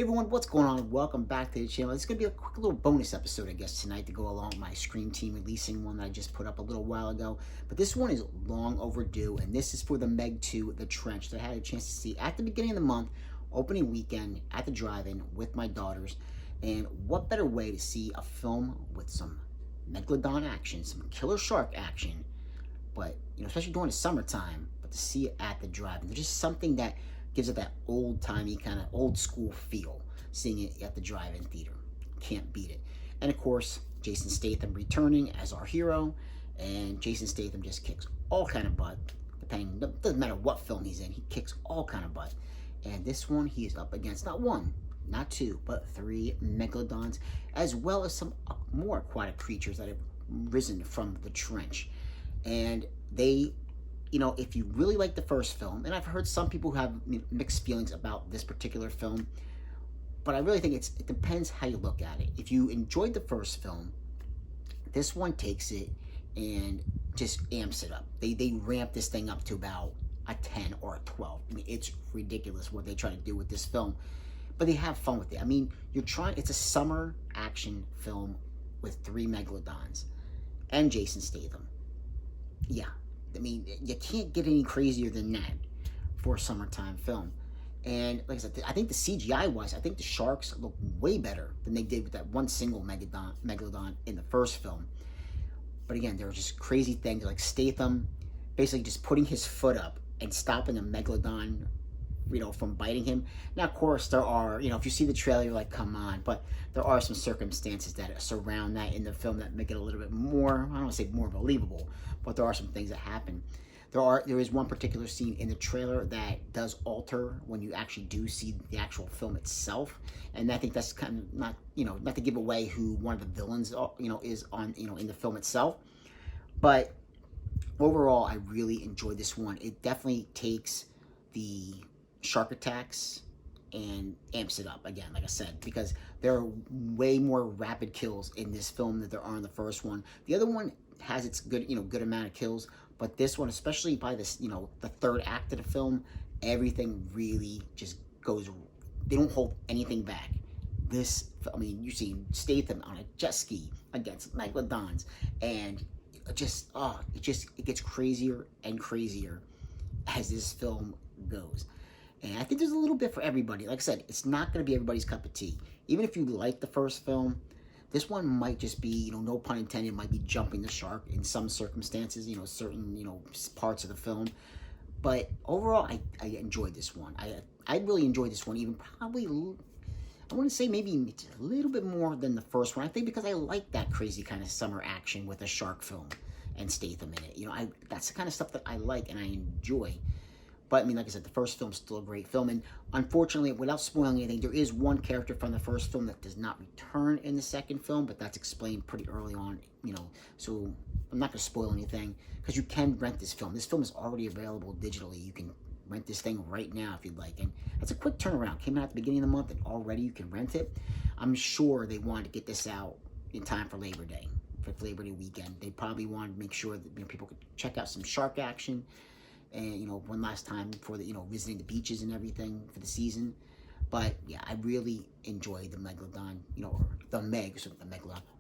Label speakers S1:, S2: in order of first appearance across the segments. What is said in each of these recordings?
S1: Hey everyone, what's going on? Welcome back to the channel. It's going to be a quick little bonus episode, I guess, tonight to go along with my Scream Team releasing one that I just put up a little while ago. But this one is long overdue, and this is for the Meg 2, The Trench, that I had a chance to see at the beginning of the month, opening weekend, at the drive-in with my daughters. And what better way to see a film with some megalodon action, some killer shark action, but, especially during the summertime, but to see it at the drive-in. There's just something that gives it that old-timey, kind of old-school feel, seeing it at the drive-in theater. Can't beat it. And, of course, Jason Statham returning as our hero, and Jason Statham just kicks all kind of butt, doesn't matter what film he's in, he kicks all kind of butt. And this one, he is up against not one, not two, but three megalodons, as well as some more aquatic creatures that have risen from the trench. And they, if you really like the first film, and I've heard some people who have mixed feelings about this particular film, but I really think it depends how you look at it. If you enjoyed the first film, this one takes it and just amps it up. They ramp this thing up to about a 10 or a 12. I mean, it's ridiculous what they try to do with this film, but they have fun with it. I mean, it's a summer action film with three megalodons and Jason Statham. Yeah, I mean, you can't get any crazier than that for a summertime film. And like I said, I think the CGI-wise, I think the sharks look way better than they did with that one single megalodon in the first film. But again, there are just crazy things like Statham basically just putting his foot up and stopping a megalodon, from biting him. Now, of course, there are, if you see the trailer, you're like, come on. But there are some circumstances that surround that in the film that make it a little bit more, I don't want to say more believable, but there are some things that happen. There is one particular scene in the trailer that does alter when you actually do see the actual film itself. And I think that's kind of not to give away who one of the villains, is on, in the film itself. But overall, I really enjoyed this one. It definitely takes the shark attacks and amps it up again, like I said, because there are way more rapid kills in this film than there are in the first one. The other one has its good amount of kills, but this one, especially by this, the third act of the film, everything really just goes. They don't hold anything back. This, I mean, you see Statham on a jet ski against megalodons, and it gets crazier and crazier as this film goes. And I think there's a little bit for everybody. Like I said, it's not going to be everybody's cup of tea. Even if you like the first film, this one might just be, no pun intended, might be jumping the shark in some circumstances, certain, parts of the film. But overall, I enjoyed this one. I really enjoyed this one, even probably, I want to say maybe a little bit more than the first one. I think because I like that crazy kind of summer action with a shark film and Statham in it. That's the kind of stuff that I like and I enjoy. But, I mean, like I said, the first film's still a great film. And unfortunately, without spoiling anything, there is one character from the first film that does not return in the second film, but that's explained pretty early on, So I'm not going to spoil anything because you can rent this film. This film is already available digitally. You can rent this thing right now if you'd like. And it's a quick turnaround. Came out at the beginning of the month and already you can rent it. I'm sure they wanted to get this out in time for Labor Day, for Labor Day weekend. They probably wanted to make sure that people could check out some shark action. And, one last time before the, visiting the beaches and everything for the season. But, yeah, I really enjoyed the Megalodon, or the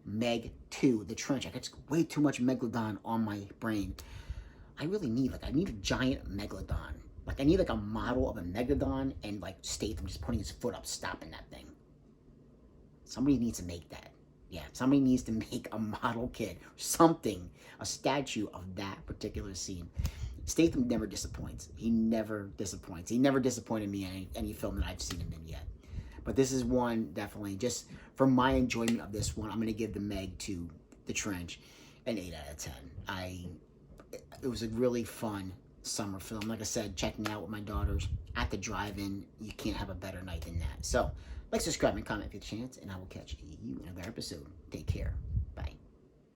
S1: Meg 2, The Trench. I got way too much Megalodon on my brain. I really need, I need a giant Megalodon. I need, a model of a Megalodon and, Statham just putting his foot up, stopping that thing. Somebody needs to make that. Yeah, somebody needs to make a model kit, something, a statue of that particular scene. Statham never disappoints. He never disappoints. He never disappointed me in any film that I've seen him in yet. But this is one, definitely, just for my enjoyment of this one, I'm going to give the Meg 2, The Trench, an 8 out of 10. It was a really fun summer film. Like I said, checking out with my daughters at the drive-in, you can't have a better night than that. So, like, subscribe, and comment if you have a chance, and I will catch you in another episode. Take care.